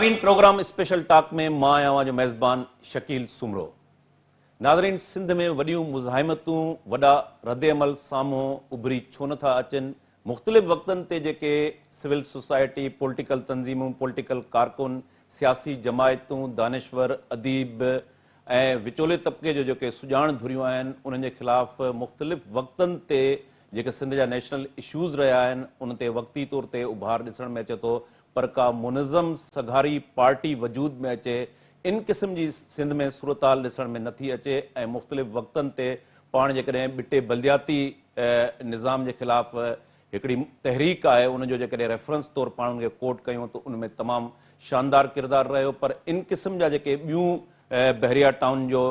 Nadreen, programme special talk में मां आवां जो मेज़बान शकील सुमरो। नादरीन, सिंध में वॾियूं मुज़ाहिमतूं, वॾा रद्द-ए-अमल साम्हूं उभरी छो नथा अचनि? मुख़्तलिफ़ वक़्तनि ते जेके सिविल सोसाइटी, पॉलिटिकल तंज़ीमूं, पॉलिटिकल कारकुन, सियासी जमायतूं, दानिश्वर, अदीब ऐं विचोले तबिके जो जेके सुॼाण धुरियूं आहिनि, उन्हनि जे ख़िलाफ़ मुख़्तलिफ़ वक़्तनि ते जेके सिंध जा नेशनल इशूज़ रहिया आहिनि, उन ते वक़्ती तौर ते उभार ॾिसण में अचे थो। पर का मुनज़म सघारी पार्टी वजूद में अचे, इन क़िस्म जी सिंध में सूरताल ॾिसण में नथी अचे ऐं मुख़्तलिफ़ वक़्तनि ते पाण जेकॾहिं ॿिटे बल्दियाती निज़ाम जे ख़िलाफ़ हिकिड़ी तहरीक आहे, उनजो जेकॾहिं रेफरेंस तौरु पाण उनखे कोट कयूं त उनमें तमामु शानदार किरदारु रहियो। पर इन क़िस्म जा जेके ॿियूं बहरिया टाउन जो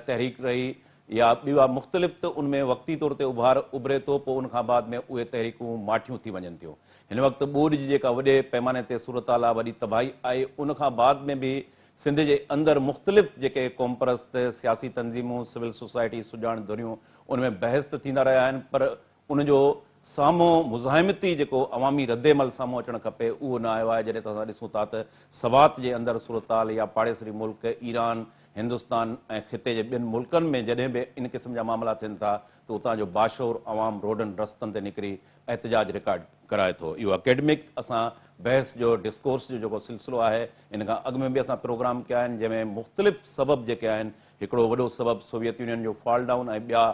तहरीक रही या ॿिया मुख़्तलिफ़, त उनमें वक़्ती तौर ते उभरे थो, पोइ उनखां बाद में उहे तहरीकूं माठियूं थी वञनि थियूं। हिन वक़्तु ॿोॾि जी जेका वॾे पैमाने ते सूरताल आहे, वॾी तबाही आई, उनखां बाद में बि सिंध जे अंदरि मुख़्तलिफ़ जेके क़ौम परस्त सियासी तंज़ीमूं, सिविल सोसाइटी सुॼाण धुरियूं, उनमें बहस त थींदा रहिया आहिनि, पर उनजो साम्हूं मुज़ाहिमती जेको अवामी रद्द-ए-अमल साम्हूं अचणु खपे, उहो न आयो आहे। जॾहिं त असां ॾिसूं था त सवात जे अंदरि सूरताल या पाड़ेसरी मुल्क ईरान, हिंदुस्तान ऐं ख़िते जे ॿियनि मुल्कनि में जॾहिं बि इन क़िस्म जा मामला थियनि था, त उतां जो बाशोर अवाम रोडनि रस्तनि ते निकिरी एहतजाज रिकॉर्ड कराए थो। इहो अकेडमिक असां बहस जो डिस्कोर्स जो जेको सिलसिलो आहे, इन खां अॻु में बि असां प्रोग्राम कया आहिनि, जंहिंमें मुख़्तलिफ़ सबब जेके आहिनि, हिकिड़ो वॾो सबब सोवियत यूनियन जो फॉल डाउन ऐं ॿिया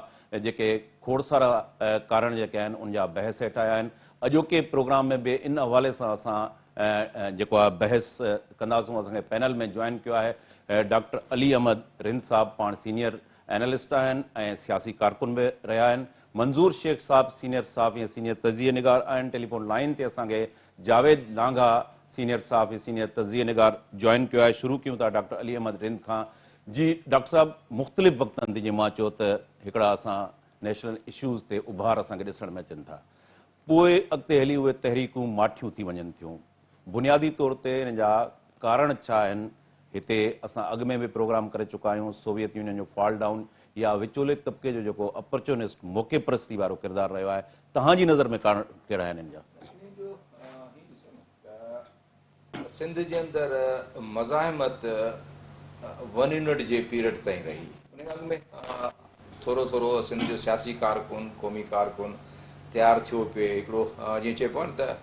जेके खोड़सारा कारण जेके आहिनि, उनजा बहस हेठि आया आहिनि। अॼोके प्रोग्राम में बि इन हवाले सां असां जेको आहे बहस कंदासूं। असांखे पैनल में जॉइन कयो आहे डॉक्टर अली अहमद रिंद साहब, पाण सीनियर एनालिस्ट आहिनि ऐं सियासी कारकुन बि रहिया आहिनि। मंज़ूर शेख साहब सीनियर सहाफ़ी ऐं सीनियर तज़िये निगार आहिनि। टेलीफोन लाइन ते असांखे जावेद नांगा सीनियर सहाफ़ी सीनियर तज़िये निगार जॉइन कयो आहे। शुरू कयूं था डॉक्टर अली अहमद रिंद खां। जी डॉक्टर साहब, मुख़्तलिफ़ वक़्तनि ते जीअं मां चयो त हिकिड़ा असां नेशनल इशूज़ ते उभार असांखे ॾिसण में अचनि था, पोइ अॻिते हली उहे तहरीकूं माठियूं थी वञनि थियूं। बुनियादी तौर ते हिन जा कारण छा आहिनि? हिते असां अॻु में बि प्रोग्राम करे चुका आहियूं। सोवियत यूनियन जो फॉल डाउन या विचोले तबिके जो जेको अपॉर्चुनिस्ट मौक़े परस्ती वारो किरदारु रहियो आहे, तव्हांजी नज़र में कारण कहिड़ा आहिनि हिन जा? सिंध जे अंदरि मज़ाहिमत 1 यूनिट जे पीरियड ताईं रही। उन अॻु में थोरो थोरो सिंध जो सियासी कारकुन, क़ौमी कारकुन तयारु थियो पिए। हिकिड़ो जीअं चइबो आहे न त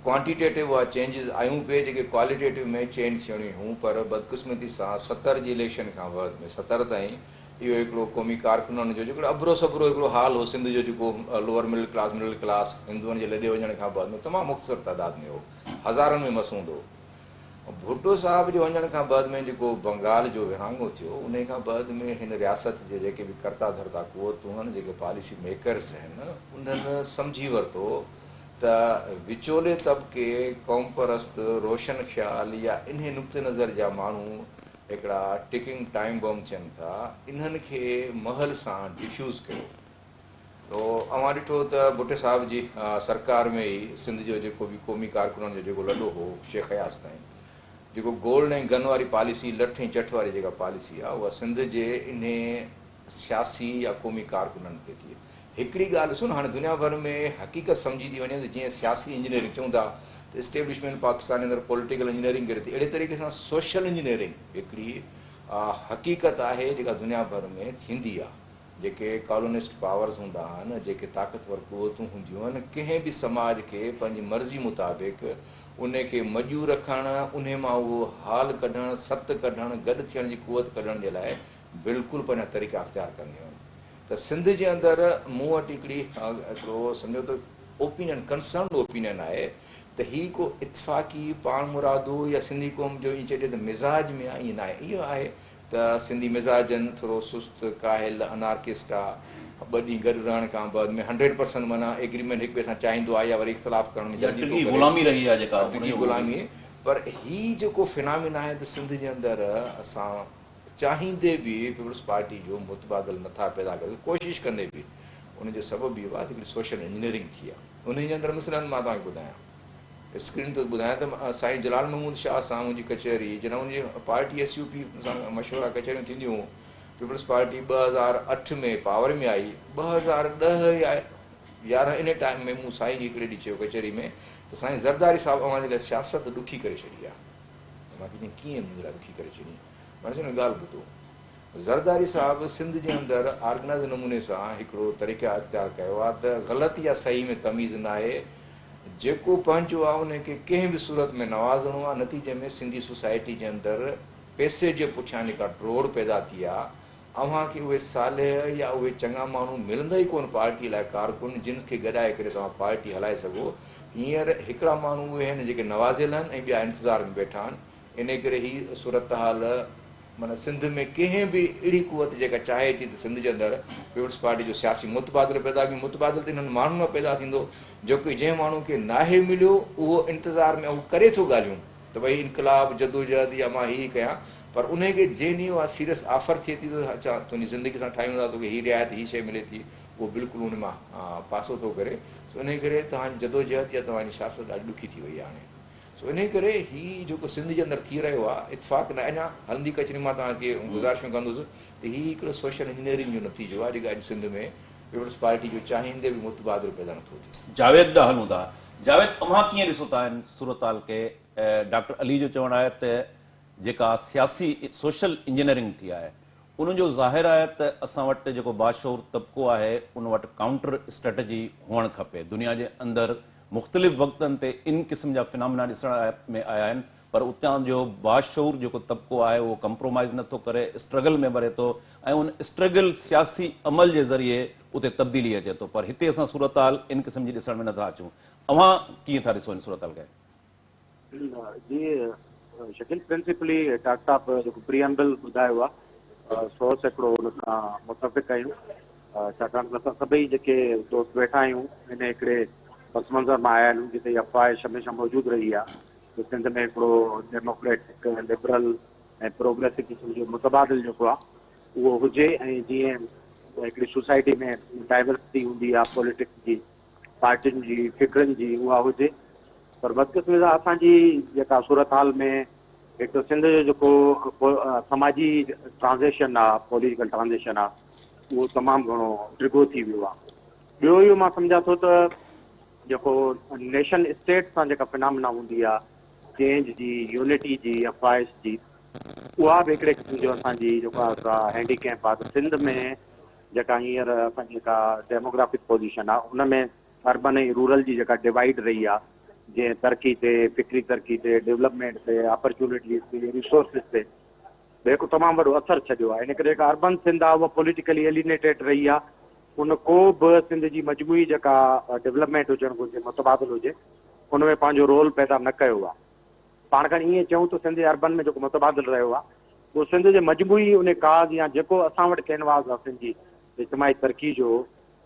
क्वांटिटेटिव उहा चेंजिस आयूं पिए, जेके क्वालिटेटिव में चेंज थियणियूं हुयूं। पर बदकिस्मती सां 70 जी इलेक्शन खां बाद में 70 ताईं इहो हिकिड़ो क़ौमी कारकुननि जो जेको अबरो सबरो हिकिड़ो हाल हो सिंध जो, जेको लोअर मिडिल क्लास हिंदुअनि जे लॾे वञण खां बाद में तमामु मुख़्तसर तादाद में हो, हज़ारनि में मसूंद हो। भुट्टो साहब जे वञण खां बाद में जेको बंगाल जो विरहाङो थियो, उन खां बाद में हिन रियासत जे जेके बि कर्ता धर्ता क़ुवतूं आहिनि, जेके पॉलिसी मेकर्स आहिनि, उन्हनि सम्झी वरितो त विचोले तबिके, क़ौम परस्त, रोशन ख़्याल या इन नुक़्ते नज़र जा माण्हू हिकिड़ा टिकिंग टाइम बम थियनि था, इन्हनि खे महल सां डिफ्यूज़ कयो। तो अवां ॾिठो त भुट्टे साहिब जी सरकार में ई सिंध जो जेको बि क़ौमी कारकुननि जो जेको लॾो हो शेख हयास ताईं, जेको गोल्ड ऐं गन वारी पॉलिसी, लठ ऐं चठ वारी जेका पॉलिसी आहे, उहा सिंध जे इन सियासी या क़ौमी कारकुननि ते थी। हिकिड़ी ॻाल्हि ॾिसो न, हाणे दुनिया भर में हक़ीक़त सम्झी थी वञे त जीअं सियासी इंजीनियरिंग चऊं था त इस्टेब्लिशमेंट पाकिस्तान जे अंदरि पॉलिटिकल इंजीनियरिंग करे थी, अहिड़े तरीक़े सां सोशल इंजीनियरिंग हिकिड़ी हक़ीक़त आहे जेका दुनिया भर में थींदी आहे। जेके कॉलोनिस्ट पावर्स हूंदा आहिनि, जेके ताक़तवर क़ुवतूं हूंदियूं आहिनि, कंहिं बि समाज खे पंहिंजी मर्ज़ी मुताबिक़ उन खे मॼू रखणु, उन मां उहो हाल कढणु, सत कढणु, गॾु थियण जी क़ुवत कढण जे लाइ बिल्कुलु पंहिंजा तरीक़ा अख़्तियार कंदियूं आहिनि। त सिंध जे अंदरि मूं वटि हिकिड़ो सम्झो त ओपिनियन, कंसर्न ओपिनियन आहे त हीअ को इतफ़ाक़ी पाण मुरादो या सिंधी क़ौम जो ईअं चइजे त मिज़ाज में आहे, ईअं न आहे। इहो आहे त सिंधी मिज़ाजनि थोरो सुस्त, काहिल, अनार्किस्ट आहे। 2 ॾींहं गॾु रहण खां बाद में 100% माना एग्रीमेंट हिक ॿिए सां चाहींदो आहे या वरी इख़्तिलाफ़ करण में जल्दी गुलामी रही आहे, जेका गुलामी। पर हीअ जेको फिनामिना आहे त सिंध जे अंदरि असां चाहींदे बि पीपल्स पार्टी जो मुतबादल नथा पैदा करे, कोशिशि कंदे बि उनजो सबबु इहो आहे हिकिड़ी सोशल इंजीनियरिंग थी आहे। उन जे अंदरि मिसलनि मां तव्हांखे ॿुधायां, स्क्रीन ते ॿुधायां त साईं जलाल महमूद शाह सां मुंहिंजी कचहरी, जॾहिं उनजी पार्टी SUP सां मशवरा कचहरियूं थींदियूं, पीपल्स पार्टी 2008 में पावर में आई, 2010 या 11 इन टाइम में मूं साईं जी हिकिड़े ॾींहुं चयो कचहरी में त साईं ज़रदारी साहिबु अवां जे लाइ सियासत ॾुखी करे छॾी आहे। मूंखे कीअं मुंहिंजे लाइ ॾुखी करे छॾी। माना हिन ॻाल्हि ॿुधो, ज़रदारी साहिबु सिंध जे अंदरि ऑर्गनाइज़ नमूने सां हिकिड़ो तरीक़ा अख़्तियार कयो आहे त ग़लति या सही में तमीज़ न आहे, जेको पंहिंजो आहे उनखे कंहिं बि सूरत में नवाज़णो आहे। नतीजे में सिंधी सोसाइटी जे अंदरि पैसे जे पुठियां जेका ड्रोड़ पैदा थी आहे, अव्हांखे उहे सालेह या उहे चङा माण्हू मिलंदा ई कोन पार्टी लाइ कारकुन जिन खे गॾाए करे तव्हां पार्टी हलाए सघो। हींअर हिकिड़ा माण्हू उहे आहिनि जेके नवाज़ियल आहिनि ऐं ॿिया इंतज़ार में वेठा आहिनि। इन करे हीअ सूरत हाल माना सिंध में कंहिं बि अहिड़ी कुवत जेका चाहे थी त सिंध जे अंदरि पीपुल्स पार्टी जो सियासी मुतबादिल पैदा कयूं। मुतबादिल त इन्हनि माण्हुनि में पैदा थींदो जोकी जंहिं माण्हू खे नाहे मिलियो उहो इंतज़ार में उहो करे थो ॻाल्हियूं त भई इनकलाब जदोजहद या मां हीअ कयां, पर उनखे जे ॾींहुं उहा सीरियस ऑफर थिए थी त अच्छा तुंहिंजी ज़िंदगी सां ठाहियूं था, तोखे हीअ रिआयत हीअ शइ मिले थी, उहो बिल्कुलु उन मां पासो थो करे। सो इन करे तव्हांजी जदोजहद या तव्हांजी सियासत ॾाढी ॾुखी थी वई आहे हाणे। सो इन करे हीअ जेको सिंध जे अंदरि थी रहियो आहे इतफ़ाक़ न अञा हलंदी कचरी, मां तव्हांखे गुज़ारिशूं कंदुसि त हीअ हिकिड़ो सोशल इंजीनियरिंग जो नतीजो आहे जेका अॼु सिंध में पीपुल्स पार्टी जो चाहींदे बि मुतबादिल पैदा नथो थिए। जावेद ॾांहुं हलूं था। जावेद, तव्हां कीअं ॾिसो था हिन सूरत हाल खे? डॉक्टर अली जो चवणु आहे त जेका सियासी सोशल इंजीनियरिंग थी आहे उन जो ज़ाहिर आहे त असां वटि जेको बाशऊर तबिको आहे उन वटि काउंटर स्ट्रेटजी हुअणु खपे। दुनिया जे अंदरि मुख़्तलिफ़ वक़्तनि ते इन क़िस्म जा फिनामिना ॾिसण में आया आहिनि, पर उतां जो बाशऊर जेको तबिको आहे उहो कंप्रोमाइज़ नथो करे, स्ट्रगल में भरे थो ऐं उन स्ट्रगल सियासी अमल जे ज़रिए उते तब्दीली अचे थो। पर हिते असां सूरत हाल इन क़िस्म जी ॾिसण में नथा अचूं। अव्हां कीअं था ॾिसो इन सूरत हाल खे? जी शकील, प्रिंसिपली डॉक्टर साहब जेको प्रिएम्बल ॿुधायो आहे सौ सैकड़ो हुन सां मुतफ़िक़ आहियूं, छाकाणि त असां सभई जेके दोस्त वेठा आहियूं हिन हिकिड़े पस मंज़र मां आया आहियूं जिते अफ़वाह हमेशह मौजूदु रही आहे त सिंध में हिकिड़ो डेमोक्रेटिक लिबरल ऐं प्रोग्रेसिव क़िस्म जो मुतबादिल जेको आहे उहो हुजे ऐं जीअं हिकिड़ी सोसाइटी में डाइवर्सिटी हूंदी आहे पॉलिटिक्स जी, पार्टियुनि जी, फिक्रनि जी, उहा हुजे। पर बदकिस्मती असांजी जेका सूरत हाल में हिकु सिंध जो जेको समाजी ट्रांज़ेक्शन आहे, पॉलिटिकल ट्रांज़ेक्शन आहे, उहो तमामु घणो डिघो थी वियो आहे। ॿियो इहो मां सम्झां थो त जेको नेशन स्टेट सां जेका फिनामिना हूंदी आहे, चेंज जी, यूनिटी जी या ख्वाहिश जी, उहा बि हिकिड़े क़िस्म जो असांजी जेको आहे हैंडीकैप आहे। त सिंध में जेका हींअर असांजी जेका डेमोग्राफिक पोज़ीशन आहे उन में अर्बन ऐं रूरल जी जेका डिवाइड रही आहे, जीअं तरक़ी ते, फिक्री तरक़ी ते, डेवलपमेंट ते, अपॉर्चुनिटीज़ ते, रिसोर्सिस ते हिकु तमामु वॾो असरु छॾियो आहे। इन करे जेका अर्बन सिंध आहे उहा पॉलिटिकली एलिनेटेड रही आहे। उन को बि सिंध जी मजमूई जेका डेवलपमेंट हुजणु घुरिजे, मुतबादिल हुजे, उन में पंहिंजो रोल पैदा न कयो आहे। पाण खणी ईअं चऊं त सिंध अर्बन में जेको मुतबादिल रहियो आहे उहो सिंध जे मजमूई उन काज़ या जेको असां वटि कैनवास आहे सिंध जी इज्तिमाही तरक़ी जो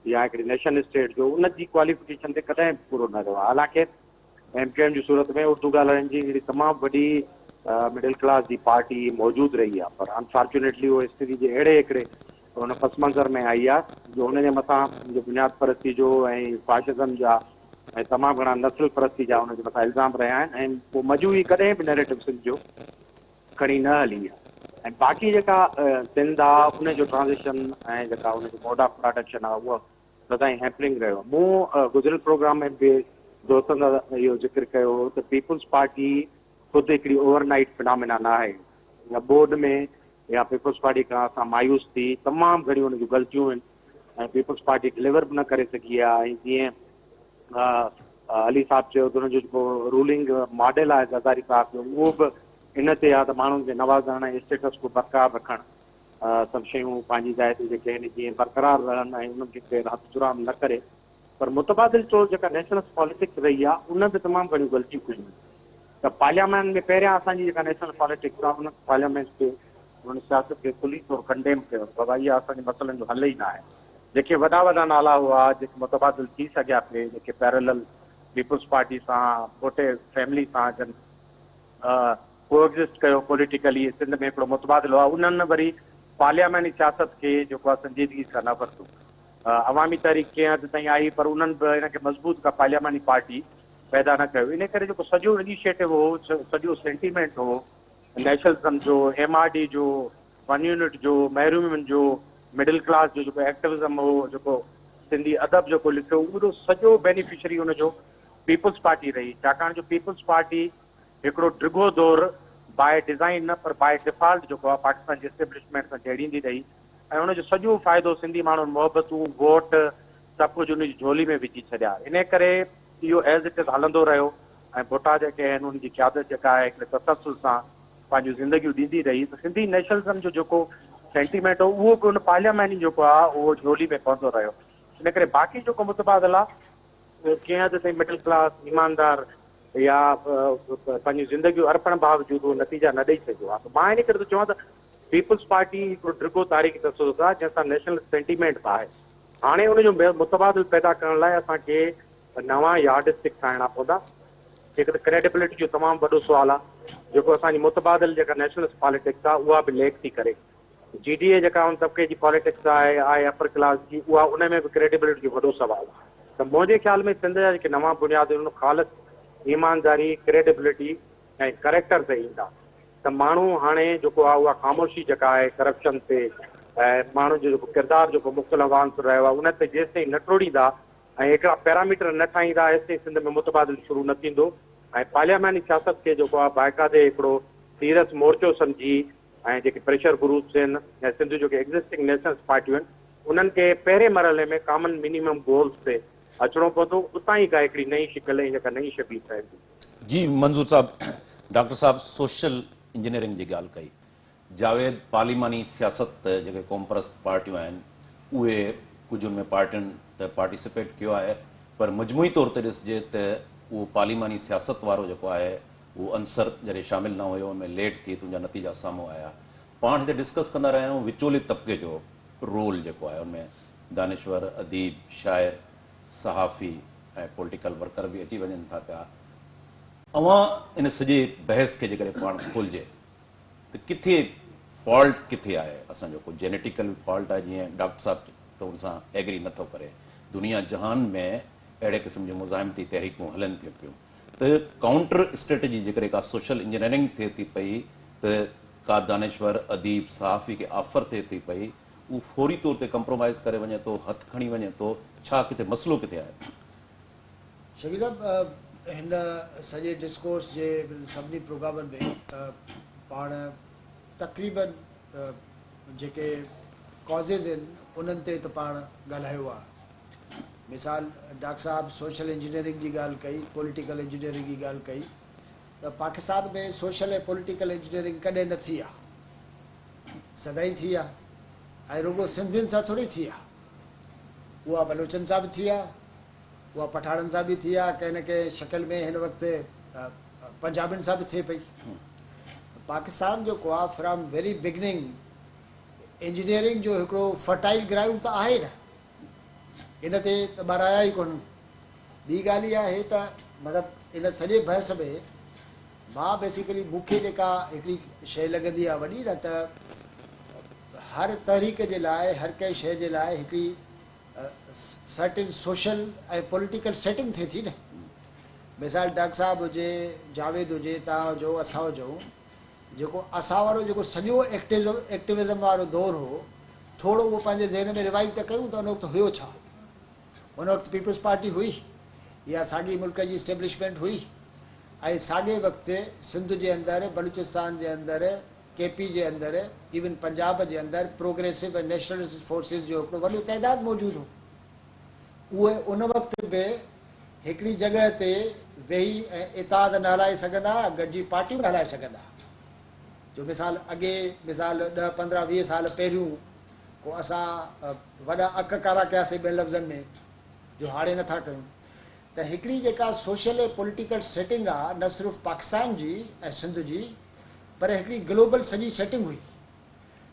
या हिकिड़ी नेशन स्टेट जो, उन जी क्वालिफिकेशन ते कॾहिं पूरो न रहियो आहे। हालांकि MKM जी सूरत में उर्दू ॻाल्हाइण जी हिकिड़ी तमामु वॾी मिडिल क्लास जी पार्टी मौजूदु रही आहे, पर अनफॉर्चुनेटली उहो स्थिति जे अहिड़े हिकिड़े हुन पस मंज़र में आई आहे जो हुनजे मथां बुनियाद परस्ती जो ऐं फाशिज़म जा ऐं तमामु घणा नस्ल परस्ती जा हुनजे मथां इल्ज़ाम रहिया आहिनि ऐं पोइ मजूई कॾहिं बि नैरेटिव सिंध जो खणी न हली आहे। ऐं बाक़ी जेका सिंध आहे उनजो ट्रांज़ेक्शन ऐं जेका हुनजो मोड ऑफ प्रोडक्शन आहे उहो सदाईं हैपनिंग रहियो। मूं गुज़िरियल प्रोग्राम में बि दोस्तनि सां इहो ज़िक्र कयो त पीपुल्स पार्टी ख़ुदि हिकिड़ी ओवरनाइट फिनामिना न आहे। या बोर्ड में या पीपुल्स पार्टी खां असां मायूस थी तमामु घणियूं हुन जूं ग़लतियूं आहिनि ऐं पीपुल्स पार्टी डिलीवर बि न करे सघी आहे। ऐं जीअं अली साहिबु चयो त हुनजो जेको रूलिंग मॉडल आहे ज़रदारी साहिब जो, उहो बि इन ते आहे त माण्हुनि खे नवाज़ण ऐं स्टेटस को बरक़रार रखणु, सभु शयूं पंहिंजी जाइ ते जेके आहिनि जीअं बरक़रार रहनि ऐं उन्हनि खे केरु हथ जुराम न करे। पर मुतबादिल तौरु जेका नेशनल पॉलिटिक्स रही आहे उन में तमामु घणियूं ग़लतियूं कयूं। त पार्लियामेंट में पहिरियां असांजी जेका नेशनल पॉलिटिक्स आहे उन पार्लियामेंट खे उन सियासत खे खुली तौरु कंडेम कयो, बाबा इहा असांजे मसइलनि जो हल ई न आहे। जेके वॾा वॾा नाला हुआ जेके मुतबादिल थी सघिया पिए, जेके पैरेलल पीपुल्स पार्टी सां पोटे फैमिली सां जन कोएग्ज़िस्ट कयो पॉलिटिकली, सिंध में हिकिड़ो मुतबादिल हुआ, उन्हनि वरी पार्लियामेंटी सियासत खे जेको आहे संजीदगी सां न वरितो। अवामी तहरीक कंहिं हद ताईं आई पर उन्हनि बि हिनखे मज़बूत का पार्लियामेंटी पार्टी पैदा न कयो। इन करे जेको सॼो इनिशिएटिव हो, सॼो सेंटीमेंट हो नेशनलिज़म जो, MRD जो, वन यूनिट जो, महरूमियुनि जो, मिडिल क्लास जो जेको एक्टिविज़म हो, जेको सिंधी अदब जेको लिखियो, उहो सॼो बेनिफिशरी हुनजो पीपुल्स पार्टी रही। छाकाणि जो पीपुल्स पार्टी हिकिड़ो डिघो दौरु बाय डिज़ाइन न पर बाय डिफॉल्ट जेको आहे पाकिस्तान जी एस्टेब्लिशमेंट सां जहिड़ींदी रही ऐं हुनजो सॼो फ़ाइदो सिंधी माण्हुनि मुहबतूं वोट सभु कुझु उनजी झोली में विझी छॾिया। इन करे इहो एज़ इट इज़ हलंदो रहियो ऐं भुट्टा जेके आहिनि उनजी क़यादत जेका आहे हिकिड़े तसलसल सां पंहिंजूं ज़िंदगियूं ॾींदी रही त सिंधी नेशनलिज़म जो जेको सेंटीमेंट हो उहो बि उन पार्लियामेंट जेको आहे उहो झोली में पवंदो रहियो। इन करे बाक़ी जेको मुतबादल आहे कंहिं हद ताईं मिडिल क्लास ईमानदार या पंहिंजी ज़िंदगियूं अर्पण बावजूदि उहो नतीजा न ॾेई सघियो आहे। त मां इन करे थो चवां त पीपल्स पार्टी हिकिड़ो डिघो तारीख़ी तसदुस आहे जंहिंसां नेशनल सेंटीमेंट आहे। हाणे हुनजो मुतबादिल पैदा करण लाइ असांखे नवां यार्डस्टिक ठाहिणा पवंदा। हिकु त क्रेडिबिलिटी जो तमामु वॾो सुवालु आहे जेको असांजी मुतबादिल जेका नेशनलिस्ट पॉलिटिक्स आहे उहा बि लेक थी करे। GDA जेका उन तबिके जी पॉलिटिक्स आहे अपर क्लास जी उहा उन में बि क्रेडिबिलिटी जो वॾो सुवालु आहे। त मुंहिंजे ख़्याल में सिंध जा जेके नवां बुनियाद ख़ालिस ईमानदारी क्रेडिबिलिटी ऐं करेक्टर ते ईंदा त माण्हू हाणे जेको आहे उहा ख़ामोशी जेका आहे करप्शन ते ऐं माण्हू जो जेको किरदारु जेको मुख़्तलिफ़ान रहियो आहे उन ते जेसि ताईं न टोड़ींदा ऐं हिकिड़ा पैरामीटर न ठाहींदा एसि ताईं सिंध में मुतबादिल शुरू न थींदो ऐं पार्लियामेंटी सियासत खे जेको आहे बाक़ाइदे हिकिड़ो सीरियस मोर्चो सम्झी ऐं जेके प्रेशर ग्रुप्स आहिनि ऐं सिंध जो जेके एग्ज़िस्टिंग नेशनल्स पार्टियूं आहिनि उन्हनि खे पहिरें मरहले में कॉमन मिनिमम गोल्स ते अचिणो पवंदो। उतां ई का हिकिड़ी नई शिकिल ऐं जेका नई शबीर ठहंदी। जी मंजूर साहब, डॉक्टर साहब सोशल इंजीनियरिंग जी ॻाल्हि कई। जावेद पार्लिमानी सियासत जेके कॉमप्रस्त पार्टियूं आहिनि उहे कुझु उनमें पार्टियुनि त पार्टिसिपेट कयो आहे पर मजमूई तौर ते ॾिसिजे त उहो पार्लिमानी सियासत वारो जेको आहे उहो अंसर जॾहिं शामिल न हुयो उनमें लेट थी तुंहिंजा नतीजा साम्हूं आया। पाण हिते डिस्कस कंदा रहिया आहियूं विचोले तबिके जो रोल जेको आहे उनमें दानिश्वर अदीब शाइर सहाफ़ी ऐं पॉलिटिकल वर्कर बि अची वञनि था पिया। अवां इन सॼे बहस खे जेकॾहिं पाण खोलिजे त किथे फॉल्ट किथे आहे। असांजो को जेनेटिकल फॉल्ट आहे जीअं डॉक्टर साहब त हुन सां एग्री नथो करे। दुनिया जहान में अहिड़े क़िस्म जूं मुज़ाहिमती तहरीकूं हलनि थियूं पियूं त काउंटर स्ट्रेटजी जेकॾहिं का सोशल इंजीनियरिंग थिए थी पई त का दानिश्वर अदीब सहाफ़ी खे ऑफर थिए थी पई उहो फौरी तौर ते कंप्रोमाइज़ करे वञे थो हथु खणी वञे थो। छा किथे मसइलो किथे आहे? शकील साहब हिन सॼे डिस्कोर्स जे सभिनी प्रोग्रामनि में पाण तक़रीबन जेके कॉज़िस आहिनि उन्हनि ते त पाण ॻाल्हायो आहे। मिसाल डॉक्टर साहब सोशल इंजीनियरिंग जी ॻाल्हि कई, पॉलिटिकल इंजीनियरिंग जी ॻाल्हि कई त पाकिस्तान में सोशल ऐं पॉलिटिकल इंजीनियरिंग कॾहिं न थी आहे, सदाईं थी आहे ऐं रुगो सिंधियुनि सां थोरी थी आहे। उहा बलोचनि सां बि थी आहे, उहा पठाणनि सां बि थी आहे, कंहिं न कंहिं शकिल में हिन वक़्तु पंजाबियुनि सां बि थिए पई। पाकिस्तान जेको आहे फ्रॉम वेरी बिगनिंग इंजीनियरिंग जो हिकिड़ो फर्टाइल ग्राउंड त आहे न, इन ते त ॿाराया ई कोन। ॿी ॻाल्हि इहा आहे त मतिलबु इन सॼे बहस में मां बेसिकली मूंखे जेका हिकिड़ी शइ लॻंदी आहे वॾी न त हर तहरीक जे लाइ हर कंहिं शइ जे लाइ हिकिड़ी सर्टिन सोशल ऐं पॉलिटिकल सेटिंग थिए थी न। मिसाल डॉक्टर साहब हुजे, जावेद हुजे, तव्हां हुजो, असां हुजूं, जेको असां वारो जेको सॼो एक्टिविज़म वारो दौरु हो थोरो उहो पंहिंजे ज़हन में रिवाइव त कयूं त उन वक़्तु हुयो छा। उन वक़्तु पीपल्स पार्टी हुई या साॻी मुल्क जी इस्टेब्लिशमेंट हुई ऐं साॻे वक़्तु सिंध जे अंदरि, बलूचिस्तान जे अंदरि, KP जे अंदरि, इवन पंजाब जे अंदरि प्रोग्रेसिव ऐं नेशनलिस्ट फोर्सिस जो हिकिड़ो वॾो तइदादु मौजूदु हो। उहे उन वक़्तु बि हिकिड़ी जॻह ते वेही ऐं इताद न हलाए सघंदा, गॾिजी पार्टियूं न हलाए सघंदा। जो मिसाल अॻे मिसाल 10, 15, 20 साल पहिरियों को असां वॾा अक कारा कयासीं ॿियनि लफ़्ज़नि में जो हाणे नथा कयूं। त हिकिड़ी जेका सोशल ऐं पॉलिटिकल सेटिंग आहे न सिर्फ़ु पाकिस्तान जी ऐं सिंध जी पर हिकिड़ी ग्लोबल सॼी सेटिंग हुई।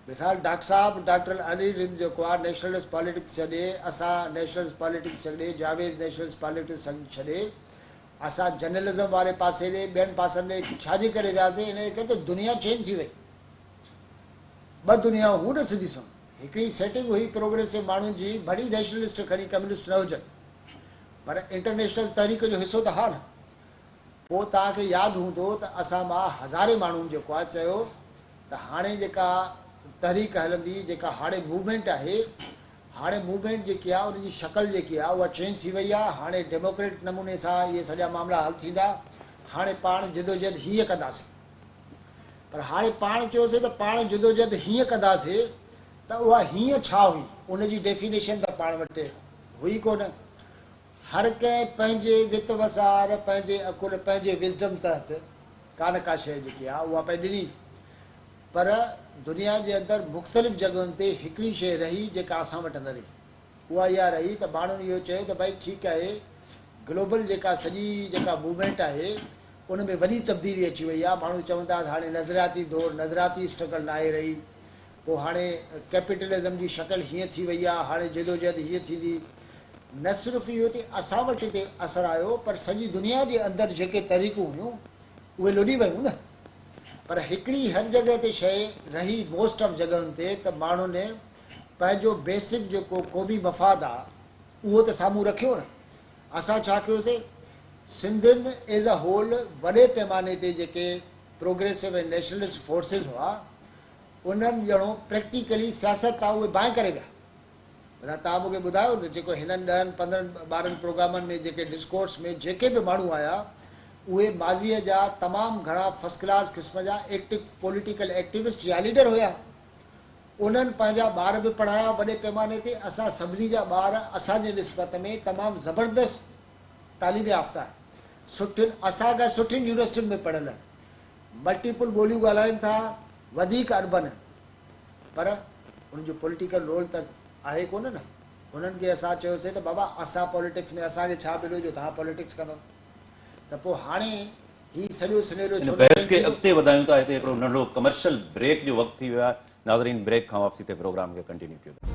मिसाल डॉक्टर साहब डॉक्टर अली रिंद जेको आहे नेशनलिस्ट पॉलिटिक्स छॾे, असां नेशनलिस्ट पॉलिटिक्स छॾे, जावेद नेशनलिस्ट पॉलिटिक्स छॾे, असां जर्नलिज़म वारे पासे ॾे ॿियनि पासनि ॾे छाजे करे वियासीं? इन करे त दुनिया चेंज थी वई। ॿ दुनिया हू न सिधी सो हिकिड़ी सेटिंग हुई प्रोग्रेसिव माण्हुनि जी, भली नेशनलिस्ट खणी कम्युनिस्ट न हुजनि पर इंटरनेशनल तहरीक जो हिसो त हा न। पोइ तव्हांखे यादि हूंदो त असां मां हज़ारे माण्हुनि जेको आहे चयो त हाणे जेका तहरीक हलंदी, जेका हाणे मूवमेंट आहे, हाणे मूवमेंट जेकी आहे उनजी शक्ल जेकी आहे उहा चेंज थी वई आहे। हाणे डेमोक्रेटिक नमूने सां इहे सॼा मामला हल थींदा। हाणे पाण जदोजहद हीअं कंदासीं। पर हाणे पाण चयोसीं त पाण जदोजहद हीअं कंदासीं त उहा हीअं छा हुई, उनजी डेफिनेशन त पाण वटि हुई कोन। हर कंहिं पंहिंजे वित वसार, पंहिंजे अकुल, पंहिंजे विज़डम तहत का शइ जेकी आहे उहा पई ॾिनी। पर दुनिया जे अंदरि मुख़्तलिफ़ जॻहियुनि ते हिकिड़ी शइ रही जेका असां वटि न रही, उहा इहा रही त माण्हुनि इहो चयो त भई ठीकु आहे, ग्लोबल जेका सॼी जेका मूवमेंट आहे उन में वॾी तब्दीली अची वई आहे। माण्हू चवनि था हाणे नज़रियाती दौरु, नज़रियाती स्ट्रगल न आहे रही, पोइ हाणे कैपिटलिज़म जी शक्ल हीअं थी वई आहे, हाणे जदोजहद हीअं थींदी। न सिर्फ़ु इहो त असां वटि हिते असरु आयो, पर सॼी दुनिया जे अंदरि जेके तरीक़ूं हुयूं उहे लुॾी वियूं न। पर हिकिड़ी हर जॻह ते शइ रही, मोस्ट ऑफ जॻहियुनि ते, त माण्हुनि पंहिंजो बेसिक जेको क़ौमी मफ़ाद आहे उहो त साम्हूं रखियो न। असां छा कयोसीं, सिंधियुनि एज़ अ होल वॾे पैमाने ते जेके प्रोग्रेसिव ऐं नेशनलिस्ट फोर्सिस हुआ, उन्हनि ॼणो प्रैक्टिकली सियासत आहे उहे बाहि करे विया। माना तव्हां मूंखे ॿुधायो त जेको हिननि 10-15-12 प्रोग्रामनि में जेके डिस्कोर्स में जेके बि माण्हू आया, उहे माज़ीअ जा तमामु घणा फर्स्ट क्लास क़िस्म जा पॉलिटिकल एक्टिविस्ट या लीडर हुया। उन्हनि पंहिंजा ॿार बि पढ़ाया वॾे पैमाने ते। असां सभिनी जा ॿार असांजे निस्बत में तमामु ज़बरदस्त तालीम याफ़्ता, सुठियुनि असांखां सुठियुनि यूनिवर्सिटियुनि में पढ़ियल आहिनि, मल्टीपल ॿोलियूं ॻाल्हाइनि था, वधीक अर्बन आहिनि, पर उन्हनि जो पॉलिटिकल रोल त आहे कोन न। उन्हनि खे असां चयोसीं त बाबा असां पॉलिटिक्स में, असांखे छा मिलियो जो तव्हां पॉलिटिक्स कंदो। त पोइ हाणे हीउ सॼो सिनेरियो इन बहस खे अॻिते वधायूं था। हिते हिकिड़ो नंढो कमर्शियल ब्रेक जो वक़्तु थी वियो आहे। नाज़रीन, ब्रेक खां वापसी ते प्रोग्राम खे कंटिन्यू कयो।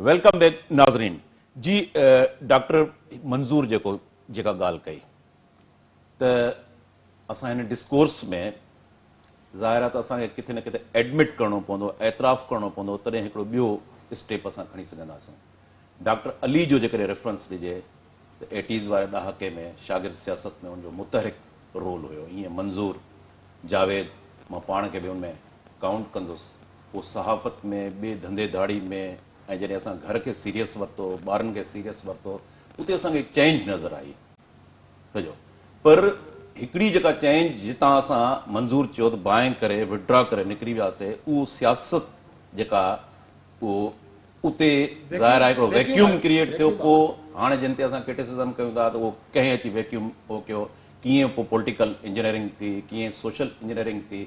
वेलकम बैक नाज़रीन जी। डॉक्टर मंज़ूर जेका ॻाल्हि कई त असां हिन डिस्कोर्स में ज़ाहिर आहे त असांखे किथे न किथे एडमिट करिणो पवंदो, एतराफ़ करिणो पवंदो, तॾहिं हिकिड़ो ॿियो स्टेप असां खणी सघंदासीं। डॉक्टर अली जो जेकॾहिं रेफरेंस ॾिजे त 80s वारे ॾहाके में शागिर्द सियासत में उनजो मुतहरिक रोल हुयो। ईअं मंज़ूर, जावेद, मां पाण खे बि उनमें काउंट कंदुसि। पोइ सहाफ़त में, ॿिए धंधे धाड़ी में, ऐं जॾहिं असां घर खे सीरियस वरितो, ॿारनि खे सीरियस वरितो, उते असांखे चेंज नज़र आई सॼो। पर हिकिड़ी जेका चेंज जितां असां मंज़ूर चयो त बाहि करे विड्रॉ करे निकिरी वियासीं, उहो सियासत जेका उहो उते ज़ाहिर आहे हिकिड़ो वैक्यूम क्रिएट थियो। पोइ हाणे जिन ते असां क्रिटिसिज़म कयूं था त उहो कंहिं अची वैक्यूम उहो कयो, कीअं पोइ पॉलिटिकल इंजीनियरिंग थी, कीअं सोशल इंजीनियरिंग थी।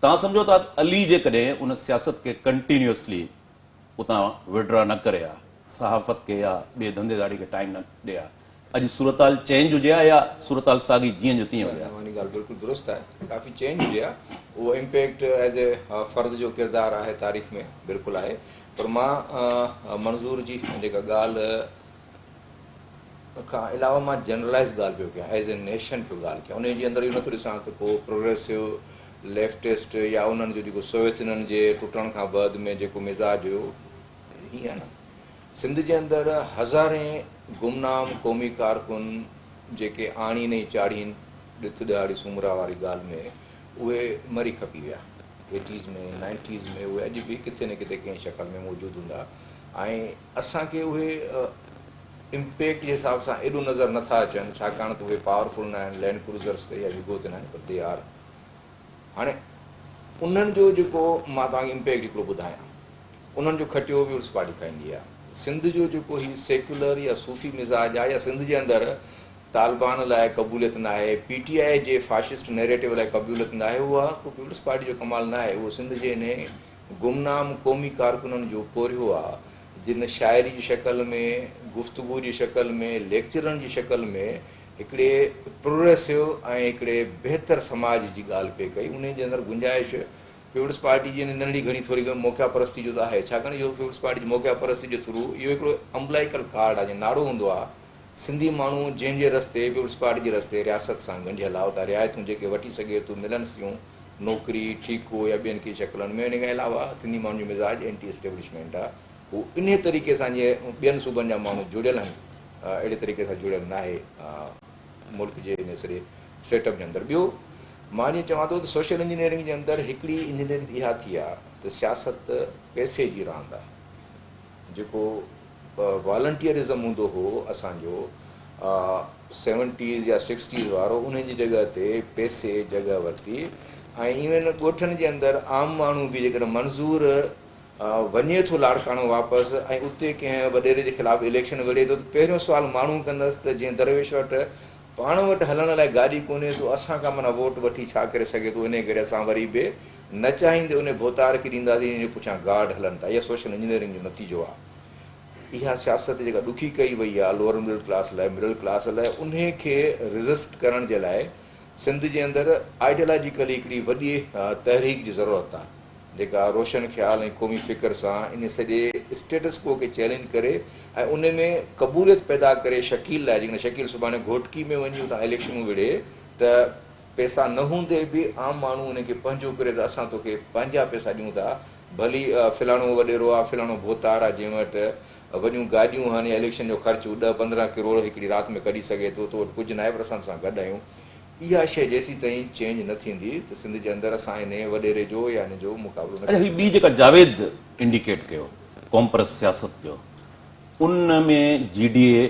तव्हां सम्झो था अली जेकॾहिं उन सियासत खे कंटिन्यूअसली उतां विड्रॉ न करे हा, सहाफ़त खे या ॿिए धंधेदारी खे टाइम न ॾे हा, अॼु सूरत हाल चेंज हुजे हा या सूरत हाल साॻी जीअं जो तीअं हुजे हा? तव्हांजी ॻाल्हि बिल्कुलु दुरुस्त आहे, काफ़ी चेंज हुजे हा। उहो इम्पैक्ट एज़ ए फ़र्द जो किरदारु आहे तारीख़ में, बिल्कुलु आहे। पर मां मंज़ूर जी जेका ॻाल्हि खां अलावा मां जनरलाइज़ ॻाल्हि पियो कयां, एज़ ए नेशन पियो ॻाल्हि कयां। उन जे अंदरि इहो नथो ॾिसां त को प्रोग्रेसिव लेफ्टिस्ट या उन्हनि जो जेको सोवियतननि जे टुटण खां बाद में जेको मिज़ाज हुयो, हीअं न। सिंध जे अंदरि हज़ारे गुमनाम क़ौमी कारकुन जेके आणी नहीं चाढ़ीनि ॾिठ ॾियारी सूमरा वारी ॻाल्हि में, उहे मरी खपी विया 80s में 90s में। उहे अॼु बि किथे न किथे कंहिं शक्ल में मौजूदु हूंदा। ऐं असांखे उहे इम्पैक्ट जे हिसाब सां एॾो नज़र नथा अचनि, छाकाणि त उहे पावरफुल न आहिनि, लैंड क्रूज़र्स ते या विगो ते न आहिनि, पर दे आर। हाणे उन्हनि जो जेको मां तव्हांखे इम्पैक्ट हिकिड़ो ॿुधायां, उन्हनि जो खटियो पीपुल्स पार्टी खाईंदी आहे। सिंध जो जेको ही सेक्युलर या सूफ़ी मिज़ाज आहे, या सिंध जे अंदरि तालिबान लाइ क़बूलियत न आहे, PTI जे फाशिस्ट नैरेटिव लाइ क़बूलियत न आहे, उहा को पीपुल्स पार्टी जो कमाल न आहे। उहो सिंध जे इन गुमनाम क़ौमी कारकुननि जो पोरियो आहे, जिन शाइरी जी शक्ल में, गुफ़्तगू जी शक्ल में, लेक्चरनि जी शक्ल में हिकिड़े प्रोग्रेसिव ऐं हिकिड़े बहितर समाज जी ॻाल्हि पे कई। उन जे अंदरि गुंजाइश पीपुल्स पार्टी जी नंढड़ी घणी थोरी मौक़िया परस्ती जो त आहे, छाकाणि इहो पीपुल्स पार्टी जी मौक़िया परस्ती जे थ्रू इहो हिकिड़ो अम्बलाइकल कार्ड आहे। जीअं नारो हूंदो आहे, सिंधी माण्हू जंहिंजे रस्ते, पीपुल्स पार्टी जे रस्ते रियासत सां ॻंढियल आहे, उतां रिआयतूं जेके वठी सघे थो मिलनि थियूं, नौकिरी, ठीकु या ॿियनि के शक्लनि में। इन खां अलावा सिंधी माण्हुनि जो मिज़ाज एंटी एस्टेब्लिशमेंट आहे। उहो इन तरीक़े सां जीअं ॿियनि सूबनि जा माण्हू जुड़ियल आहिनि, अहिड़े तरीक़े सां जुड़ियल न आहे मुल्क जे इन सॼे सेटअप जे अंदरि। ॿियो मां जीअं चवां थो त सोशल इंजीनियरिंग जे अंदरि हिकिड़ी इंजीनियरिंग इहा थी आहे त सियासत पैसे जी रांदि आहे। जेको वॉलंटियरिज़म हूंदो हो असांजो 70s या 60s वारो, उन जी जॻह ते पैसे जॻह वरिती। ऐं इवन ॻोठनि जे अंदरि आम माण्हू बि जेकॾहिं मंज़ूर वञे थो लाड़काणो वापसि ऐं उते कंहिं वॾेरे जे ख़िलाफ़ु इलेक्शन विढ़े थो, त पहिरियों सुवालु माण्हू कंदसि त जीअं दरवेश वटि पाण वटि हलण लाइ गाॾी कोन्हे, सो असां खां माना वोट वठी छा करे सघे थो, इन करे असां वरी बि न चाहींदे उन भोतार खे ॾींदासीं, इन जे पुठियां गार्ड हलनि था। इहा सोशल इंजीनियरिंग जो नतीजो आहे। इहा सियासत जेका ॾुखी कई वई आहे लोअर मिडिल क्लास लाइ, मिडिल क्लास लाइ, उन खे रिज़िस्ट करण जे लाइ सिंध जे अंदरि आइडियोलॉजिकली हिकिड़ी वॾी तहरीक जी ज़रूरत आहे, जेका रोशन ख़्याल ऐं क़ौमी फ़िक्र सां इन सॼे स्टेटस को खे चैलेंज करे ऐं उन में क़बूलियत पैदा करे। शकील लाइ जेकॾहिं शकील सुभाणे घोटकी में वञी उतां इलेक्शनूं विढ़े त पैसा न हूंदे बि आम माण्हू उनखे पंहिंजो करे त असां तोखे पंहिंजा पैसा ॾियूं था, भली फलाणो वॾेरो आहे, फलाणो भोतार आहे, जंहिं वटि वॾियूं गाॾियूं आहिनि, या इलेक्शन जो ख़र्चु 10-15 करोड़ हिकिड़ी राति में कढी सघे थो, तो वटि कुझु न आहे, पर असां सां गॾु आहियूं। इहा शइ जेसीं ताईं चेंज न थींदी त सिंध जे अंदरि असां इन वॾेरे जो या इन जो मुक़ाबिलो न। अच्छा, ही ॿी जेका जावेद इंडिकेट कयो कॉम्प्रेस सियासत जो, उन में GDA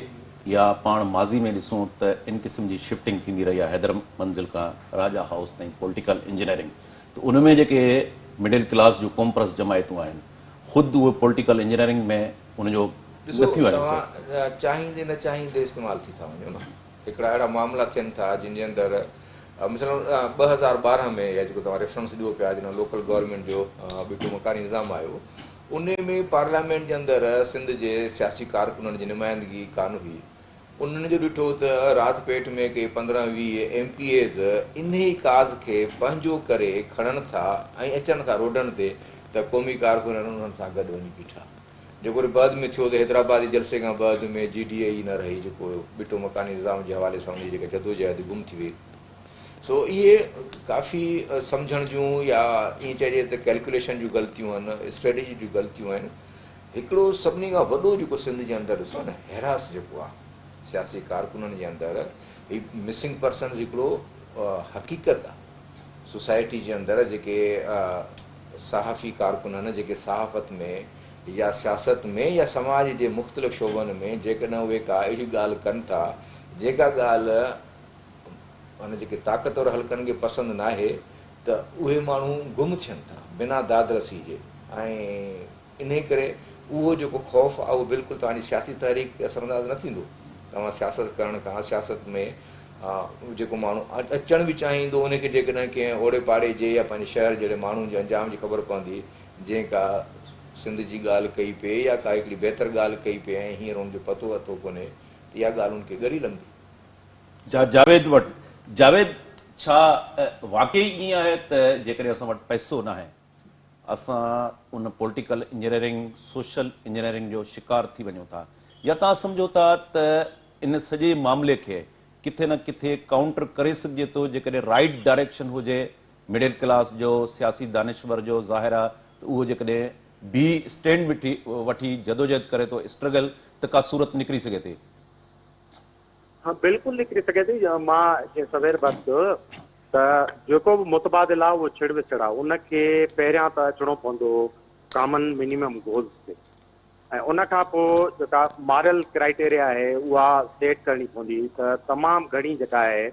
या पाण माज़ी में ॾिसूं त इन क़िस्म जी शिफ्टिंग थींदी रही आहे, हैदर मंज़िल खां राजा हाउस ताईं पॉलिटिकल इंजीनियरिंग, त उन में जेके मिडिल क्लास जूं कॉम्प्रेस जमायतूं आहिनि, ख़ुदि उहे पॉलिटिकल इंजीनियरिंग में उनजो नथी वञे तव्हां चाहींदे न चाहींदे इस्तेमालु थी था वञो न। हिकिड़ा अहिड़ा मामला थियनि था जिन जे अंदरि मिसाल 2012 में या जेको तव्हां रेफरेंस ॾियो पिया, जॾहिं लोकल गवर्नमेंट जो बिटू मकानी निज़ाम आयो, उन में पार्लियामेंट जे अंदरि सिंध जे सियासी कारकुननि जी नुमाइंदगी कान हुई। उन्हनि जो ॾिठो त राजपेट में के 15-20 MPAs इन ई काज़ खे पंहिंजो करे खणनि था ऐं अचनि था रोडनि ते, त क़ौमी कारकुन उन्हनि सां गॾु वञी बीठा। जेको वरी बाद में थियो त हैदराबादी जलसे खां बाद में GDA ई न रही, जेको बिटो मकानी निज़ाम जे हवाले सां उनजी जेका जदोजहद गुम थी वई। सो इहे काफ़ी सम्झण जूं या ईअं चइजे त कैलकुलेशन जूं ग़लतियूं आहिनि, स्ट्रेटेजी जूं ग़लतियूं आहिनि। हिकिड़ो सभिनी खां वॾो जेको सिंध जे अंदरि ॾिसो न, हैरास जेको आहे सियासी कारकुननि जे अंदरि, ही मिसिंग पर्सन हिकिड़ो हक़ीक़त आहे सोसाइटी जे अंदरि। जेके सहाफ़ी कारकुन आहिनि, जेके सहाफ़त में या सियासत में या समाज जे मुख़्तलिफ़ शोबनि में जेकॾहिं उहे का अहिड़ी ॻाल्हि कनि था जेका ॻाल्हि माना जेके ताक़तवर हल्कनि खे पसंदि न आहे, त उहे माण्हू गुम थियनि था बिना दादरसी जे। ऐं इन करे उहो जेको ख़ौफ़ आहे उहो बिल्कुलु तव्हांजी सियासी तहरीक ते असरअंदाज़ न थींदो। तव्हां सियासत करण खां, सियासत में जेको माण्हू अचणु बि चाहींदो, उनखे जेकॾहिं कंहिं ओड़े पाड़े जे या पंहिंजे शहर जहिड़े माण्हुनि जे अंजाम जी ख़बर पवंदी, जंहिं का सिंध जी ॻाल्हि कई पिए या का हिकिड़ी बहितर ॻाल्हि कई पिए ऐं हींअर हुनजो पतो वतो कोन्हे, त इहा ॻाल्हि हुनखे ॻरी लॻंदी। जावेद वटि जावेद, छा वाकई ईअं आहे त जेकॾहिं असां वटि पैसो न आहे, असां उन पॉलिटिकल इंजीनियरिंग सोशल इंजीनियरिंग जो शिकार थी वञूं था, या तव्हां सम्झो था त इन सॼे मामले खे किथे न किथे काउंटर करे सघिजे थो जेकॾहिं राइट डायरेक्शन हुजे मिडिल क्लास जो, सियासी दानिश्वर जो? ज़ाहिर आहे त उहो जेकॾहिं बी स्टैंड वठी जदोजहद करे थो, स्ट्रगल, त का सूरत निकिरी सघे थी? हाँ, बिल्कुलु निकिरी सघे थी। मां जीअं सवेर बस कयो त जेको बि मुतबादिल आहे उहो छिड़ विछड़ आहे, उनखे पहिरियां त अचिणो पवंदो कॉमन मिनिमम गोल्स ते, ऐं उन खां पोइ जेका मॉरल क्राइटेरिया आहे उहा सेट करणी पवंदी। त तमामु घणी जेका आहे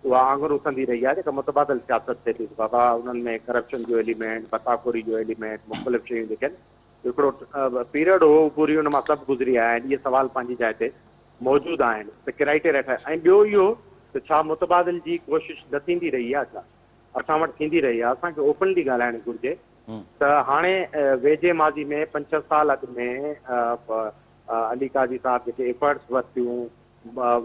उहा आङुर उथंदी रही आहे जेका मुतबादिल सियासत थिए थी। बाबा उन्हनि में करप्शन जो एलिमेंट, पताखोरी जो एलिमेंट, मुख़्तलिफ़ शयूं जेके आहिनि, हिकिड़ो पीरियड हो पूरी हुन मां सभु गुज़री आया आहिनि। इहे सवाल पंहिंजी जाइ ते मौजूदु आहिनि त क्राइटेरिया ठाहे। ऐं ॿियो इहो त छा मुतबादिल जी कोशिशि न थींदी रही आहे? छा असां वटि थींदी रही आहे? असांखे ओपनली ॻाल्हाइणु घुरिजे त हाणे वेझे माज़ी में 5-6 साल अॻु में अली काज़ी साहब जेके एफर्ट्स वरितियूं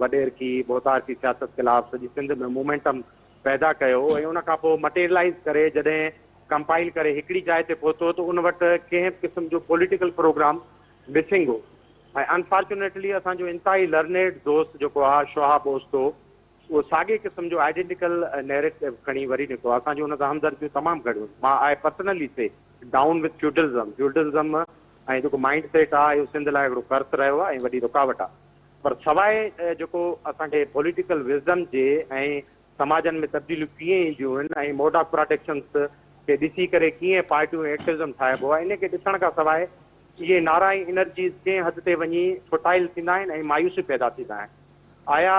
वॾेर की भोतार की सियासत ख़िलाफ़ सॼी सिंध में मोमेंटम पैदा कयो, ऐं उन खां पोइ मटेरियलाइज़ करे जॾहिं कंपाइल करे हिकिड़ी जाइ ते पहुतो त उन वटि कंहिं क़िस्म जो पॉलिटिकल प्रोग्राम मिसिंग हो। ऐं अनफॉर्चुनेटली असांजो इंतिहाई लर्नेड दोस्त जेको आहे शुहाब ओस्तो, उहो साॻे क़िस्म जो आइडेंटिकल नैरेटिव खणी वरी निकितो। असांजो हुन सां हमदर्दियूं तमामु घणियूं। मां आई पर्सनली से डाउन विथ फ्यूडलिज़म ऐं जेको माइंड सेट आहे इहो सिंध लाइ हिकिड़ो कर्ज़ रहियो आहे ऐं वॾी रुकावट आहे। पर सवाइ जेको असांखे पॉलिटिकल विज़डम जे ऐं समाजनि में तब्दीलियूं कीअं ईंदियूं आहिनि ऐं मोड ऑफ प्रोटेक्शन्स खे ॾिसी करे कीअं पार्टियूं एक्टिविज़म ठाहिबो आहे, इन खे ॾिसण खां सवाइ इहे नारा एनर्जीज़ कंहिं हद ते वञी छुटाइल थींदा आहिनि ऐं मायूसी पैदा थींदा आहिनि। आया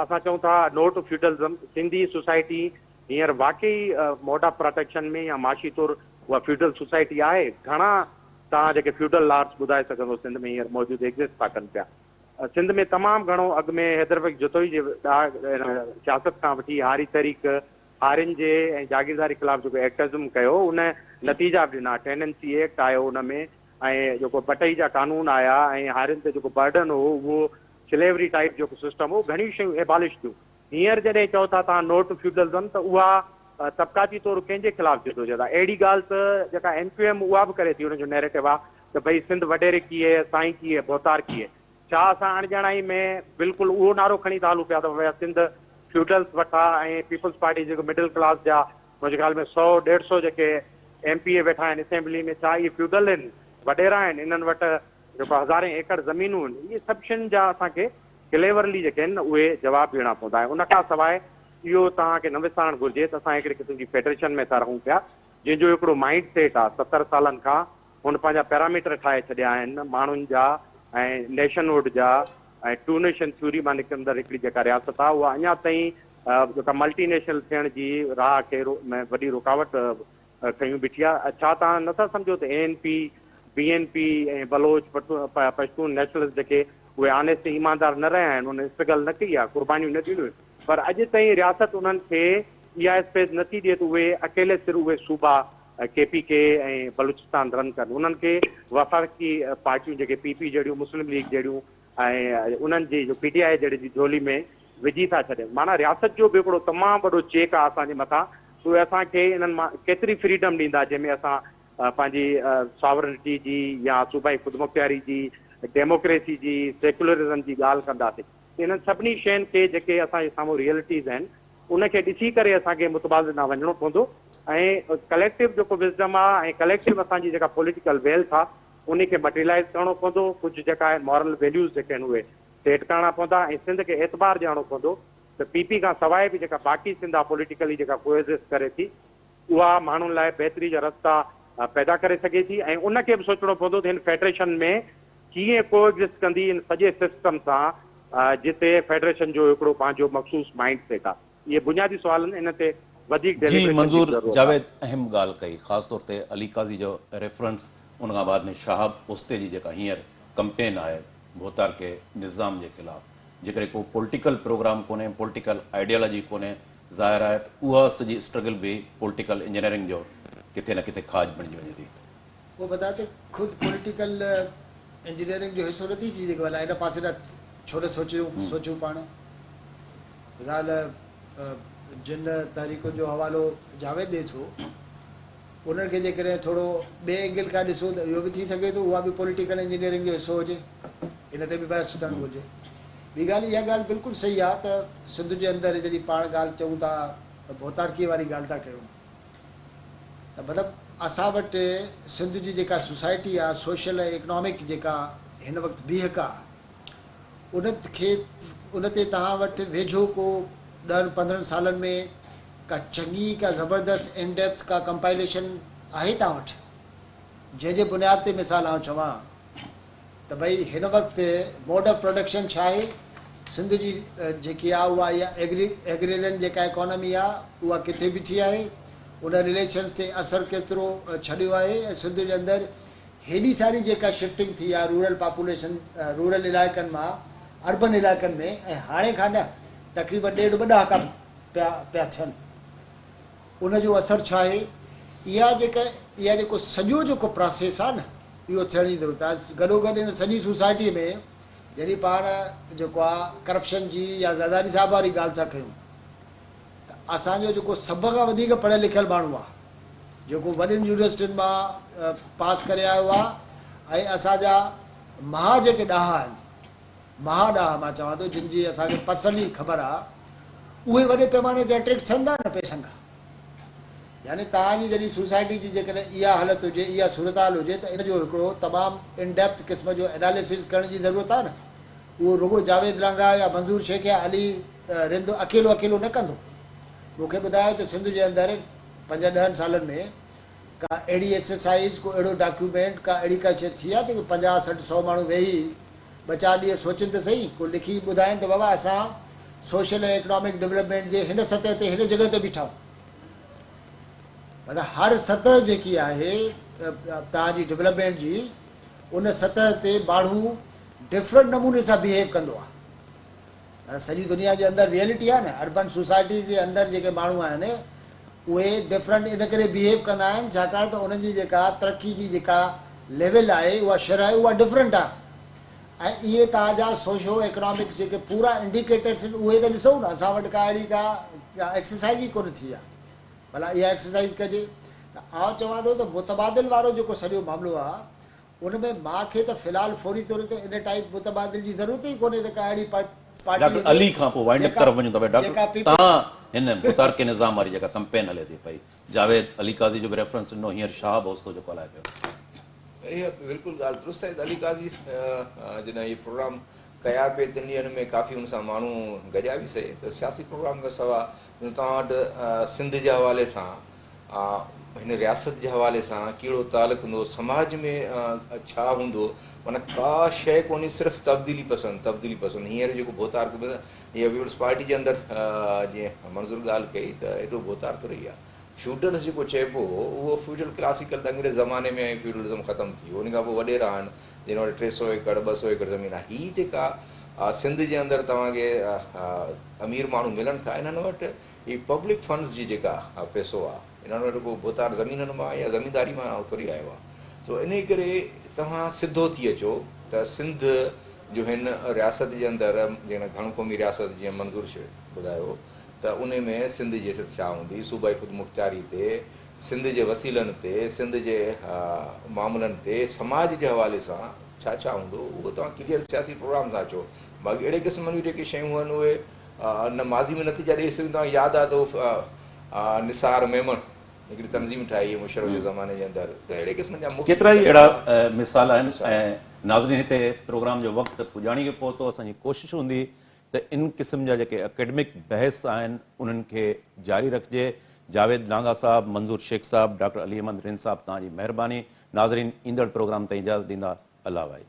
असां चऊं था नो टू फ्यूडलिज़म, सिंधी सोसाइटी हींअर वाकई मोड ऑफ प्रोटेक्शन में या माशी तौरु उहा फ्यूडल सोसाइटी आहे? घणा तव्हां जेके फ्यूडल लॉर्ड्स ॿुधाए सघंदो सिंध में हींअर मौजूदु एग्ज़िस्ट था कनि पिया? सिंध में तमामु घणो अॻु में हैदरबग जतोई जे सियासत खां वठी हारी तहरीक हारियुनि जे ऐं जागीरदारी ख़िलाफ़ जेको एक्टिविज़म कयो उन नतीजा बि ॾिना। टेनेंसी एक्ट आयो उन में, ऐं जेको बटई जा कानून आया ऐं हारियुनि ते जेको बर्डन हो उहो स्लेवरी टाइप जेको सिस्टम हो, घणियूं शयूं एबॉलिश थियूं। हींअर जॾहिं चओ था तव्हां नो टू फ्यूडलिज़म त उहा तबक़ाती तौरु कंहिंजे ख़िलाफ़ जिदो जहद आहे? अहिड़ी ॻाल्हि त जेका NPM उहा बि करे थी, हुनजो नैरेटिव आहे त भई सिंध वॾेरे की है, साईं की है, भोतार की है। छा असां अणॼाणाई में बिल्कुलु उहो नारो खणी था हलूं पिया त भई सिंध फ्यूडल्स वटां ऐं पीपल्स पार्टी जेको मिडिल क्लास जा मुंहिंजे ख़्याल में 100-150 जेके MPA वेठा आहिनि असेंबली में, छा इहे फ्यूडल आहिनि, वॾेरा आहिनि? इन्हनि वटि जेको हज़ारे एकड़ ज़मीनूं आहिनि, इहे सभु शयुनि जा असांखे क्लेवरली जेके आहिनि उहे जवाबु ॾियणा पवंदा आहिनि। उन खां सवाइ इहो तव्हांखे न विसारणु घुरिजे त असां हिकिड़े क़िस्म जी फेडरेशन में था रहूं पिया जंहिंजो हिकिड़ो माइंड सेट आहे। 70 सालनि खां हुन पंहिंजा पैरामीटर ठाहे छॾिया आहिनि माण्हुनि जा ऐं नेशनहुड जा, ऐं टू नेशन थ्योरी मां निकिरंदड़ हिकिड़ी जेका रियासत आहे उहा अञा ताईं जेका मल्टीनेशनल थियण जी राह खे वॾी रुकावट कयूं बीठी आहे। छा तव्हां नथा सम्झो त ANP, BNP ऐं बलोच पश्तून नेशनलिस्ट जेके उहे आनेस्टी ईमानदार न रहिया आहिनि, उन स्ट्रगल न कई आहे, कुर्बानियूं न ॾिनियूं, पर अॼु ताईं रियासत उन्हनि खे इहा स्पेस नथी ॾिए त उहे अकेले सिर्फ़ु उहे सूबा KPK ऐं बलूचिस्तान रन कनि। उन्हनि खे वफ़ाक़ी पार्टियूं जेके PP जहिड़ियूं, मुस्लिम लीग जहिड़ियूं ऐं उन्हनि जी जो PTI जहिड़ी जी झोली में विझी था छॾनि। माना रियासत जो बि हिकिड़ो तमामु वॾो चेक आहे असांजे मथां। उहे असांखे इन्हनि मां केतिरी फ्रीडम ॾींदा जंहिंमें असां पंहिंजी सॉवरनिटी जी या सूबाई ख़ुदमुख्तियारी जी, डेमोक्रेसी जी, सेक्युलरिज़म जी ॻाल्हि कंदासीं। इन्हनि सभिनी शयुनि खे जेके असांजे साम्हूं रियलिटीज़ आहिनि उनखे ॾिसी करे असांखे मुतबादिल न वञिणो पवंदो ऐं कलेक्टिव जेको विज़डम आहे ऐं कलेक्टिव असांजी जेका पॉलिटिकल वेल्थ आहे उनखे मटीरियलाइज़ करिणो पवंदो। कुझु जेका आहे मॉरल वैल्यूज़ जेके आहिनि उहे सेट करणा पवंदा ऐं सिंध खे एतबार ॾियणो पवंदो त PP खां सवाइ बि जेका बाक़ी सिंध आहे पॉलिटिकली जेका कोएज़िस्ट करे थी उहा माण्हुनि लाइ बहितरी जा रस्ता पैदा करे सघे थी। ऐं उनखे बि सोचणो पवंदो त हिन फेडरेशन में कीअं कोएग्जिस्ट कंदी इन सॼे सिस्टम सां जिते फेडरेशन जो हिकिड़ो पंहिंजो मखसूस माइंड सेट आहे। इहे बुनियादी सुवाल आहिनि, इन ते वधीक जी डेलिब्रेशन जी मंज़ूर ज़रूरत आहे। जावेद अहम ॻाल्हि कई, ख़ासि तौर ते अली काज़ी जो रेफरेंस, उन खां बाद में शाहब उस्ते जी जेका हींअर कंपेन आहे भोतार के निज़ाम जे ख़िलाफ़, जेकॾहिं को पॉलिटिकल प्रोग्राम कोन्हे, पॉलिटिकल आइडियोलॉजी कोन्हे, ज़ाहिर आहे त उहा सॼी स्ट्रगल बि पॉलिटिकल इंजीनियरिंग जो किथे न किथे खाज बणिजी वञे थी। वो बताते खुद पॉलिटिकल इंजीनियरिंग जो हिस्सो नथी थी सघे, भला हिन पासे न छो न सोचूं पाण। फ़िलहाल जिन तहरीकुनि जो हवालो जावेद ॾिए थो उन्हनि खे जेकॾहिं थोरो ॿिए एंगल खां ॾिसो त इहो बि थी सघे थो उहा बि पॉलिटिकल इंजीनियरिंग जो हिसो हुजे, इन ते बि बहस थियणु घुरिजे। ॿी ॻाल्हि इहा ॻाल्हि बिल्कुलु सही आहे त सिंध जे अंदरि जॾहिं पाण ॻाल्हि चऊं था भोतारकीअ वारी ॻाल्हि था कयूं त मतिलबु असां वटि सिंध जी जेका सोसाइटी आहे, सोशल ऐं इकनॉमिक जेका हिन वक़्तु बीहक आहे, उन ते तव्हां वटि वेझो को 10-15 सालनि में का चङी का ज़बरदस्त इन डेप्थ का कंपाइलेशन आहे तव्हां वटि, जंहिंजे बुनियाद ते मिसाल आउं चवां त भई हिन वक़्तु मोड ऑफ प्रोडक्शन छा आहे, सिंध जी जेकी आहे उहा इहा एग्रेरियन जेका इकोनॉमी आहे उहा किथे बीठी आहे, उन रिलेशन्स ते असरु केतिरो छॾियो आहे। ऐं सिंध जे अंदरि हेॾी सारी जेका शिफ्टिंग थी आहे रूरल पॉपुलेशन, रूरल इलाइक़नि मां अर्बन इलाइक़नि में, ऐं हाणे खां न तक़रीबन 1.5 ॿ ॾहाका पिया थियनि, उनजो असरु छा आहे? इहा जेको सॼो जेको प्रोसेस आहे न इहो थियण जी ज़रूरत आहे। गॾोगॾु इन सॼी सोसाइटीअ में जॾहिं पाण जेको आहे करप्शन जी या ज़रदारी साहब वारी ॻाल्हि था कयूं त असांजो जेको सभ खां वधीक पढ़ियल लिखियल माण्हू आहे, जेको वॾियुनि यूनिवर्सिटियुनि मां पास करे आयो आहे, ऐं असांजा महा जेके ॾाहा आहिनि, महा ॾाहा मां चवां थो, जिन जी असांखे पर्सनली ख़बर आहे, उहे वॾे पैमाने ते अट्रैक्ट थियनि था न पैसनि खां। यानी तव्हांजी जॾहिं सोसाइटी जी जेकॾहिं इहा हालत हुजे, इहा सूरत हाल हुजे त इनजो हिकिड़ो तमामु इन डेप्थ क़िस्म जो एनालिसिस करण जी ज़रूरत आहे न। उहो रुगो जावेद लांघा या मंज़ूर शेख या अली रिंद अकेलो अकेलो न कंदो। मूंखे ॿुधायो त सिंध जे अंदरि 5-10 सालनि में का अहिड़ी एक्सरसाइज़, को अहिड़ो डॉक्यूमेंट, का अहिड़ी का शइ थी आहे त 50-60-100 माण्हू वेही 2-4 ॾींहं सोचनि त सही, को लिखी ॿुधाइनि त बाबा असां सोशल ऐं इकनॉमिक डेवलपमेंट जे हिन सतह ते, हिन जॻह ते बीठा आहियूं। मतिलबु हर सतह जेकी आहे तव्हांजी डेवलपमेंट जी, उन सतह ते माण्हू डिफरेंट नमूने सां बिहेव कंदो आहे। सॼी दुनिया जे अंदरि रियलिटी आहे न, अर्बन सोसाइटीज़ जे अंदरि जेके माण्हू आहिनि उहे डिफरेंट इन करे बिहेव कंदा आहिनि छाकाणि त उन्हनि जी जेका तरक़ी जी जेका लेवल आहे, उहा शरह उहा डिफरेंट आहे। ऐं इहे तव्हांजा सोशो इकनॉमिक्स जेके पूरा इंडिकेटर्स आहिनि उहे त ॾिसूं न, असां वटि का अहिड़ी का एक्सरसाइज़ ई कोन थी आहे भला इहा एक्सरसाइज़ कजे। त आउं चवां थो त मुतबादिल वारो जेको सॼो मामिलो आहे, उन में मूंखे त फ़िलहालु फौरी तौर ते इन टाइप मुतबादिल जी ज़रूरत ई कोन्हे त का अहिड़ी डॉक्टर अली खां पोइ वाइंड अप तरफ़ वञूं था। डॉक्टर तव्हां हिन मुतारके निज़ाम वारी जेका कैंपेन हले थी पई, जावेद अली काज़ी जो बि रेफरेंस ॾिनो, हींअर शाह भोसलो जेको हलाए पियो। इहा बिल्कुलु ॻाल्हि दुरुस्त आहे। अली काज़ी जॾहिं इहे प्रोग्राम कया पे 3 ॾींहंनि में काफ़ी हुन सां माण्हू गॾिया बि सही। त सियासी प्रोग्राम खां सवाइ तव्हां वटि सिंध जे हवाले सां, हिन रियासत जे हवाले सां कहिड़ो तालुक़ु हूंदो, समाज में छा हूंदो, माना का शइ कोन्हे, सिर्फ़ु तब्दीली पसंदि। हींअर जेको भोतार हीअ पीपल्स पार्टी जे अंदरि जीअं मंज़ूर ॻाल्हि कई त एॾो भोतार थो रही आहे। फ्यूडल्स जेको चइबो हो, उहो फ्यूडल क्लासिकल त अंग्रेज़ ज़माने में फ्यूडलिज़म ख़तमु थी वियो। उन खां पोइ वॾेरा आहिनि जिन वटि 300 एकड़ 200 एकड़ ज़मीन आहे। हीअ जेका सिंध जे अंदरि तव्हांखे अमीर माण्हू मिलनि था, इन्हनि वटि हीअ पब्लिक फंड्स जी जेका पैसो आहे, इन्हनि वटि को भोतार ज़मीननि मां या ज़मीनदारी मां उतरी आयो आहे। सो इन करे तव्हां सिधो थी अचो त सिंध जो हिन रियासत जे अंदरि, जीअं घण क़ौमी रियासत जीअं मंज़ूर ॿुधायो, त उन में सिंध जी हैसियत छा हूंदी, सूबाई ख़ुदि मुख़्तियारी ते, सिंध जे वसीलनि ते, सिंध जे मामलनि ते, समाज जे हवाले सां छा छा हूंदो, उहो तव्हां क्लियर सियासी प्रोग्राम सां अचो। बाक़ी अहिड़े क़िस्म जूं जेके शयूं आहिनि उहे न माज़ी में नतीजा ॾेई सघनि। तव्हां यादि आहे त निसार मेमन हिकिड़ी तंज़ीम ठाही मुशर्रफ जे ज़माने जे अंदरि, त अहिड़े क़िस्म जा केतिरा ई अहिड़ा मिसाल आहिनि। ऐं नाज़रीन, हिते प्रोग्राम जो वक़्तु पुॼाणी खे पहुतो। असांजी कोशिशि हूंदी त इन क़िस्म जा जेके एकेडमिक बहस आहिनि उन्हनि खे जारी रखिजे। जावेद लांघा साहब, मंज़ूर शेख साहब, डॉक्टर अली अहमद रिंद साहब, तव्हांजी महिरबानी। नाज़रीन, ईंदड़ प्रोग्राम ताईं इजाज़त ॾींदा। अल्लाह भाई।